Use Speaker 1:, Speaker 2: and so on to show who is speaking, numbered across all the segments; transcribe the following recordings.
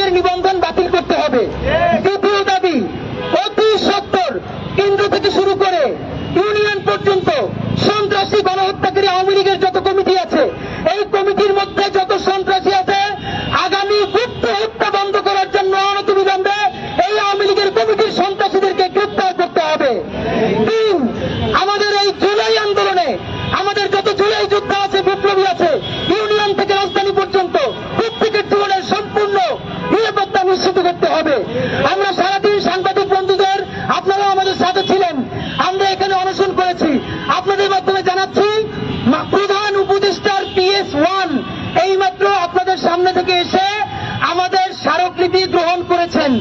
Speaker 1: লীগের নিবন্ধন বাতিল করতে হবে। দ্বিতীয় দাবি, অতি সত্বর কেন্দ্র থেকে শুরু করে ইউনিয়ন পর্যন্ত সন্ত্রাসী গণহত্যাকারী আওয়ামী লীগের যত কমিটি আছে, এই কমিটির মধ্যে যত সন্ত্রাসী আছে, আগামী গুপ্ত হত্যা বন্ধ করার জন্য অনতিবিলম্বে এই আওয়ামী লীগের কমিটির সন্ত্রাসীদেরকে গ্রেপ্তার করতে হবে। তিন, আমাদের এই জুলাই আন্দোলনে আমাদের যত জুলাই যোদ্ধা আছে, বিপ্লবী আছে, ইউনিয়ন থেকে রাজধানী পর্যন্ত প্রত্যেকের জীবনের সম্পূর্ণ নিরাপত্তা নিশ্চিত করতে হবে। আমরা সারাদিন সাংবাদিক বন্ধুদের, আপনারা আমাদের সাথে ছিলেন, আমরা এখানে অনশন করেছি। আপনাদের মাধ্যমে জানাচ্ছি, প্রধান উপদেষ্টার PS1 এইমাত্র আপনাদের সামনে থেকে এসে আমাদের স্মারকলিপি গ্রহণ করেছেন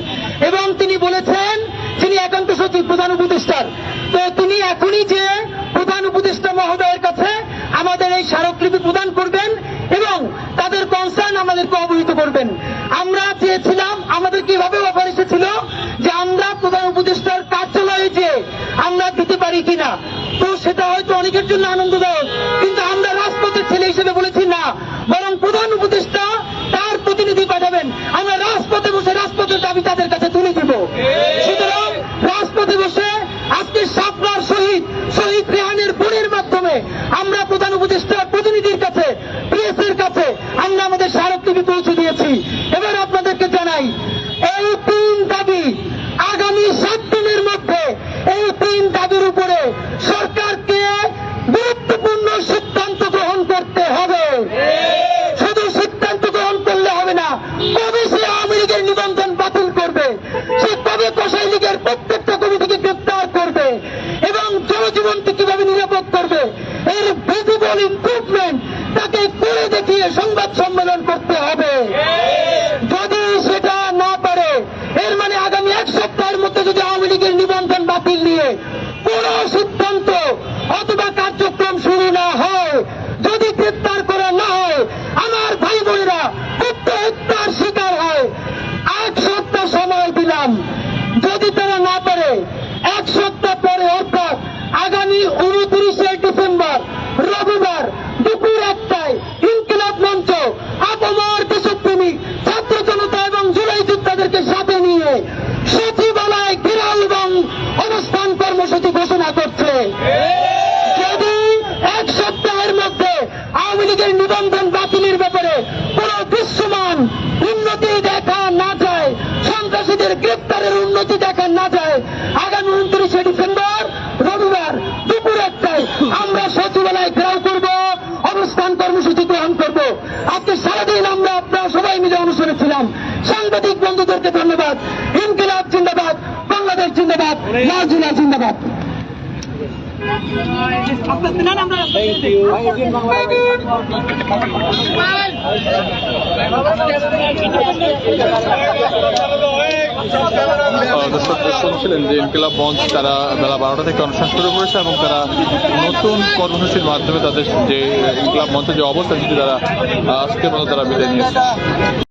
Speaker 1: এবং তিনি বলেছেন, যিনি একান্ত সচিব প্রধান উপদেষ্টার, তো তিনি এখনই যে প্রধান উপদেষ্টা মহোদয়ের কাছে আমাদের এই স্মারকলিপি প্রদান করবেন এবং তাদের কনসার্ন আমাদেরকে অবহিত করবেন। আমরা চেয়েছিলাম, আমাদের কিভাবে অফার এসেছিল যে আমরা প্রধান উপদেষ্টার কার্যালয়ে যে আমরা দিতে পারি কিনা, তো সেটা হয়তো অনেকের জন্য আনন্দদায়ক, কিন্তু আমরা রাজপথের ছেলে হিসেবে বলেছি না, বরং প্রধান উপদেষ্টা তার প্রতিনিধি পাঠাবেন, আমরা রাজপথে বসে রাজপথের দাবি তাদের কাছে তুলে দিব। সুতরাং রাজপথে বসে আজকে শাপলার শহীদ রেহানের বোনের মাধ্যমে আমরা প্রধান উপদেষ্টার প্রতিনিধির কাছে, PS এর কাছে আমরা আমাদের স্মারকলিপি পৌঁছে দিয়েছি। এবার আপনাদেরকে জানাই, এই তিন দাবি আগামী 7 দিনের মধ্যে, এই তিন দাবির উপরে সরকারকে গুরুত্বপূর্ণ সিদ্ধান্ত গ্রহণ করতে হবে। শুধু সিদ্ধান্ত গ্রহণ করলে হবে না, কবে সে আওয়ামী লীগের নিবন্ধন বাতিল করবে, সে কবে কসাই লীগের প্রত্যেকটা কমিটিকে গ্রেপ্তার করবে এবং জনজীবনকে কিভাবে নিরাপদ করবে, এর ভিজিবল ইমপ্রুভমেন্ট তাকে করে দেখিয়ে সংবাদ সম্মেলন করতে হবে। যদি সেটা না পারে, এর মানে আগামী 1 সপ্তাহের মধ্যে যদি আওয়ামী লীগের নিবন্ধন বাতিল নিয়ে কোন সিদ্ধান্ত অথবা কার্যক্রম শুরু না হয়, যদি গ্রেপ্তার করা না হয়, আমার ভাই বোনেরা হত্যার শিকার হয়, 1 সপ্তাহ সময় দিলাম। যদি তারা না পারে, 1 সপ্তাহ পরে অর্থাৎ আগামী 29শে ডিসেম্বর রবিবার দুপুর 1টায় ইনকিলাব মঞ্চ আপামর দেশপ্রেমিক ছাত্র জনতা এবং জুলাই যোদ্ধাদেরকে সাথে নিয়ে সচিবালয় ঘেরাও এবং অবস্থান কর্মসূচি ঘোষণা করছে। যদি 1 সপ্তাহের মধ্যে আওয়ামী লীগের নিবন্ধন বাতিলের ব্যাপারে কোন দৃশ্যমান উন্নতি দেখা না যায়, সন্ত্রাসীদের গ্রেপ্তারের উন্নতি দেখা না যায়, আগামী 29শে ডিসেম্বর রবিবার দুপুর 1টায় আমরা সচিবালয় ঘেরাও করব, অবস্থান কর্মসূচি গ্রহণ করব। আজকে সারাদিন আমরা আপনারা সবাই মিলে অনুসরণে ছিলাম। সাংবাদিক বন্ধুদেরকে ধন্যবাদ। ইনকিলাব জিন্দাবাদ, বাংলাদেশ জিন্দাবাদ, লাল জিনা জিন্দাবাদ।
Speaker 2: দর্শক শুনছিলেন যে ইনকিলাব মঞ্চ তারা বেলা 12টা থেকে অনুষ্ঠান শুরু করেছে এবং তারা নতুন কর্মসূচির মাধ্যমে তাদের যে ইনকিলাব মঞ্চের যে অবস্থান সেটি তারা আজকের মতো তারা বিদায় নিয়েছে।